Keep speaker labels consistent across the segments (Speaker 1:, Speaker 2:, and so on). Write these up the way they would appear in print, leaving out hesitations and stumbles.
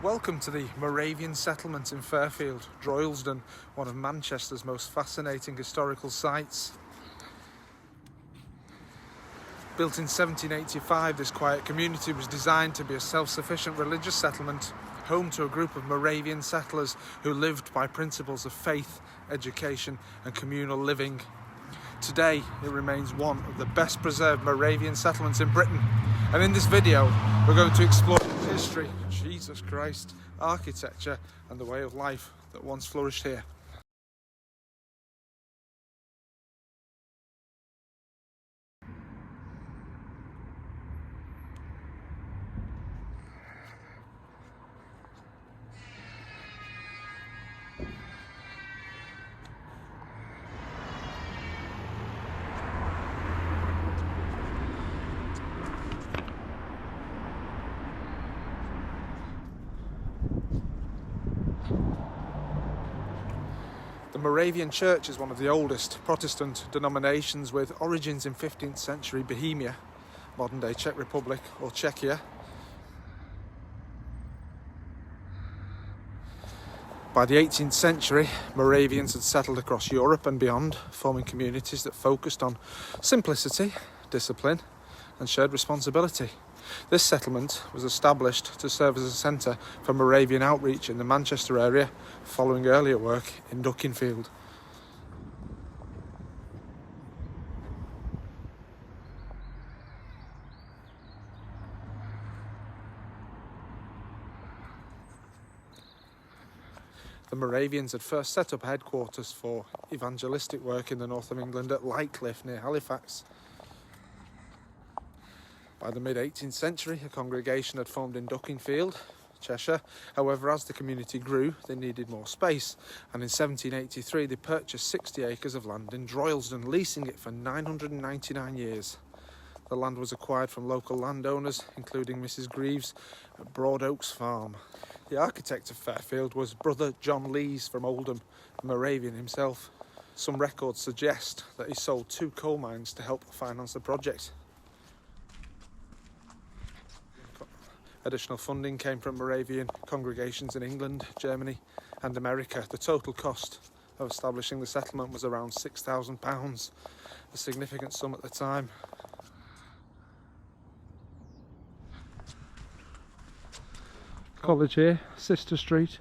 Speaker 1: Welcome to the Moravian settlement in Fairfield, Droylsden, one of Manchester's most fascinating historical sites. Built in 1785, this quiet community was designed to be a self-sufficient religious settlement, home to a group of Moravian settlers who lived by principles of faith, education and communal living. Today, it remains one of the best preserved Moravian settlements in Britain. And in this video, we're going to explore history, Jesus Christ, architecture and the way of life that once flourished here. The Moravian Church is one of the oldest Protestant denominations with origins in 15th century Bohemia, modern-day Czech Republic or Czechia. By the 18th century, Moravians had settled across Europe and beyond, forming communities that focused on simplicity, discipline and shared responsibility. This settlement was established to serve as a centre for Moravian outreach in the Manchester area, following earlier work in Dukinfield. The Moravians had first set up headquarters for evangelistic work in the north of England at Lightcliffe near Halifax. By the mid-18th century, a congregation had formed in Dukinfield, Cheshire. However, as the community grew, they needed more space, and in 1783 they purchased 60 acres of land in Droylsden, leasing it for 999 years. The land was acquired from local landowners, including Mrs. Greaves at Broad Oaks Farm. The architect of Fairfield was Brother John Lees from Oldham, a Moravian himself. Some records suggest that he sold 2 coal mines to help finance the project. Additional funding came from Moravian congregations in England, Germany and America. The total cost of establishing the settlement was around £6,000, a significant sum at the time. College here, Sister Street.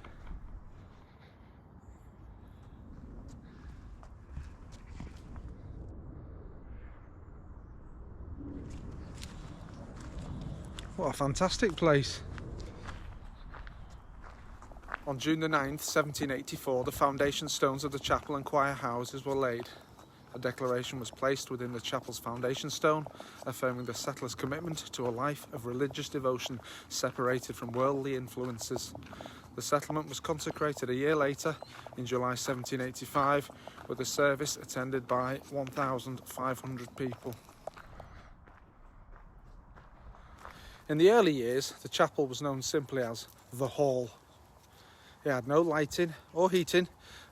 Speaker 1: What a fantastic place. On June the 9th, 1784, the foundation stones of the chapel and choir houses were laid. A declaration was placed within the chapel's foundation stone, affirming the settlers' commitment to a life of religious devotion separated from worldly influences. The settlement was consecrated a year later, in July 1785, with a service attended by 1,500 people. In the early years, the chapel was known simply as the Hall. It had no lighting or heating,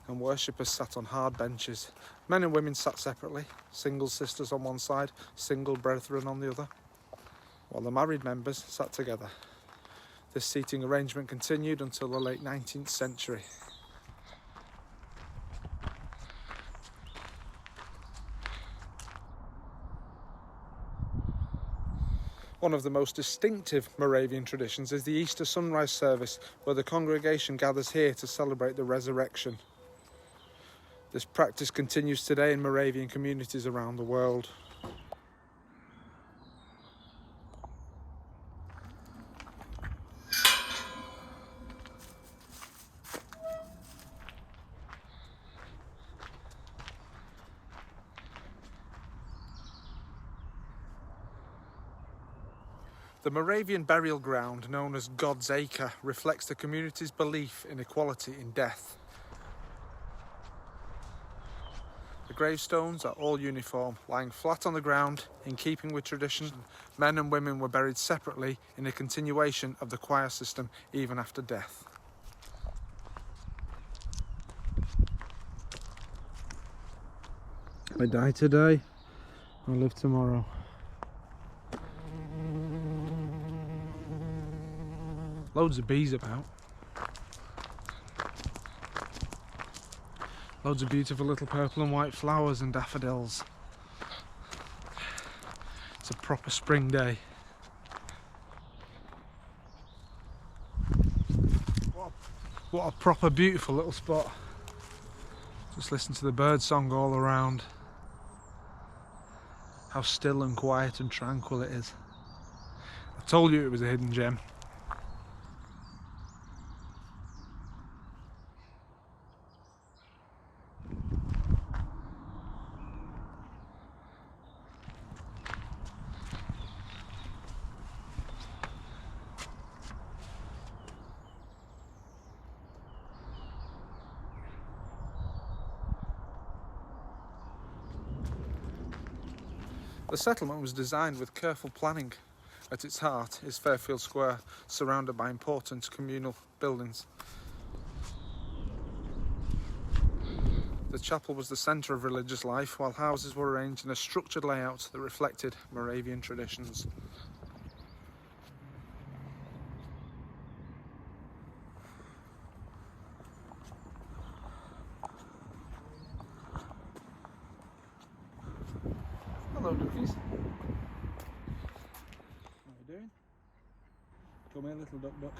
Speaker 1: and worshippers sat on hard benches. Men and women sat separately, single sisters on one side, single brethren on the other, while the married members sat together. This seating arrangement continued until the late 19th century. One of the most distinctive Moravian traditions is the Easter sunrise service, where the congregation gathers here to celebrate the resurrection. This practice continues today in Moravian communities around the world. The Moravian burial ground, known as God's Acre, reflects the community's belief in equality in death. The gravestones are all uniform, lying flat on the ground, in keeping with tradition. Men and women were buried separately in a continuation of the choir system even after death. I die today, I live tomorrow. Loads of bees about. Loads of beautiful little purple and white flowers and daffodils. It's a proper spring day. What a proper beautiful little spot. Just listen to the bird song all around. How still and quiet and tranquil it is. I told you it was a hidden gem. The settlement was designed with careful planning. At its heart is Fairfield Square, surrounded by important communal buildings. The chapel was the centre of religious life, while houses were arranged in a structured layout that reflected Moravian traditions. Hello, duckies. How are you doing? Come here, little duck.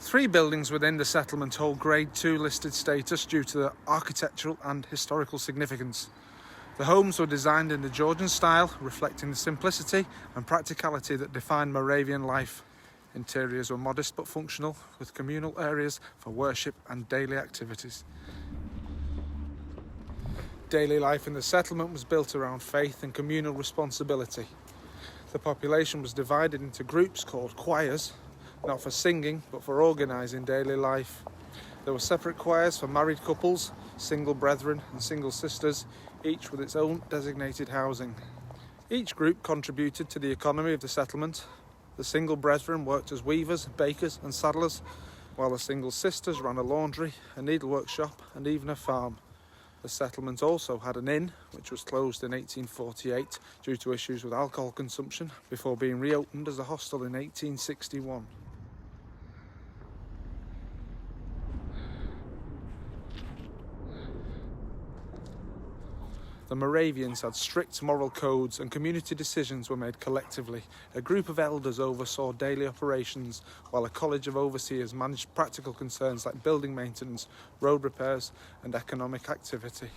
Speaker 1: 3 buildings within the settlement hold Grade 2 listed status due to their architectural and historical significance. The homes were designed in the Georgian style, reflecting the simplicity and practicality that defined Moravian life. Interiors were modest but functional, with communal areas for worship and daily activities. Daily life in the settlement was built around faith and communal responsibility. The population was divided into groups called choirs, not for singing but for organising daily life. There were separate choirs for married couples, single brethren and single sisters, each with its own designated housing. Each group contributed to the economy of the settlement. The single brethren worked as weavers, bakers and saddlers, while the single sisters ran a laundry, a needlework shop and even a farm. The settlement also had an inn, which was closed in 1848 due to issues with alcohol consumption, before being reopened as a hostel in 1861. The Moravians had strict moral codes and community decisions were made collectively. A group of elders oversaw daily operations, while a college of overseers managed practical concerns like building maintenance, road repairs and economic activity.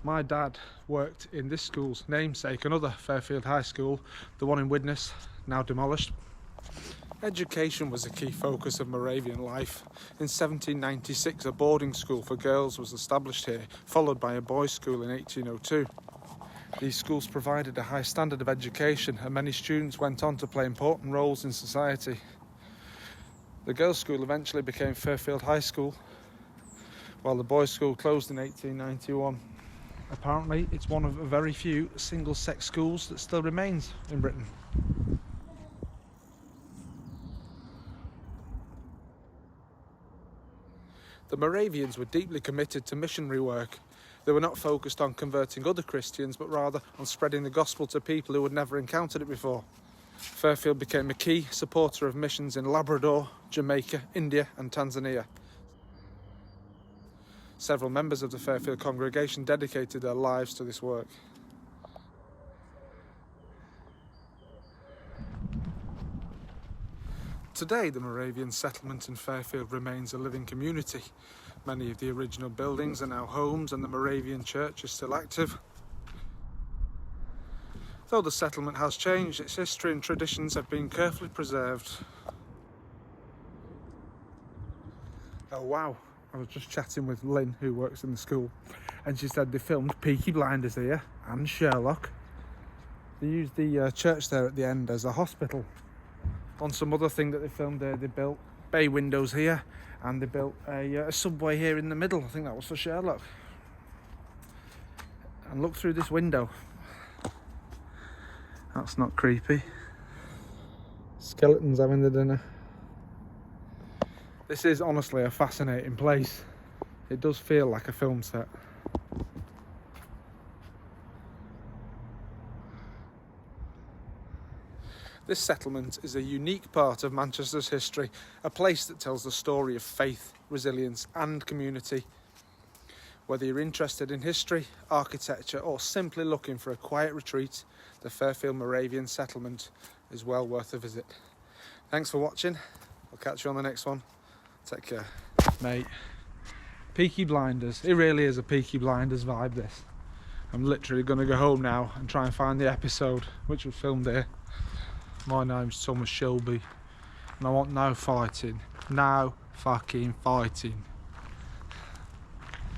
Speaker 1: My dad worked in this school's namesake, another Fairfield High School, the one in Widnes, now demolished. Education was a key focus of Moravian life. In 1796, a boarding school for girls was established here, followed by a boys' school in 1802. These schools provided a high standard of education, and many students went on to play important roles in society. The girls' school eventually became Fairfield High School, while the boys' school closed in 1891. Apparently, it's one of a very few single-sex schools that still remains in Britain. The Moravians were deeply committed to missionary work. They were not focused on converting other Christians, but rather on spreading the gospel to people who had never encountered it before. Fairfield became a key supporter of missions in Labrador, Jamaica, India and Tanzania. Several members of the Fairfield congregation dedicated their lives to this work. Today, the Moravian settlement in Fairfield remains a living community. Many of the original buildings are now homes and the Moravian church is still active. Though the settlement has changed, its history and traditions have been carefully preserved. Oh wow. I was just chatting with Lynn, who works in the school, and she said they filmed Peaky Blinders here and Sherlock. They used the church there at the end as a hospital. On some other thing that they filmed there, they built bay windows here, and they built a subway here in the middle. I think that was for Sherlock. And look through this window. That's not creepy. Skeletons having their dinner. This is honestly a fascinating place. It does feel like a film set. This settlement is a unique part of Manchester's history, a place that tells the story of faith, resilience and community. Whether you're interested in history, architecture or simply looking for a quiet retreat, the Fairfield Moravian settlement is well worth a visit. Thanks for watching. I'll catch you on the next one. Take care. Mate, Peaky Blinders. It really is a Peaky Blinders vibe, this. I'm literally going to go home now and try and find the episode which was filmed here. My name's Thomas Shelby and I want no fighting. No fucking fighting.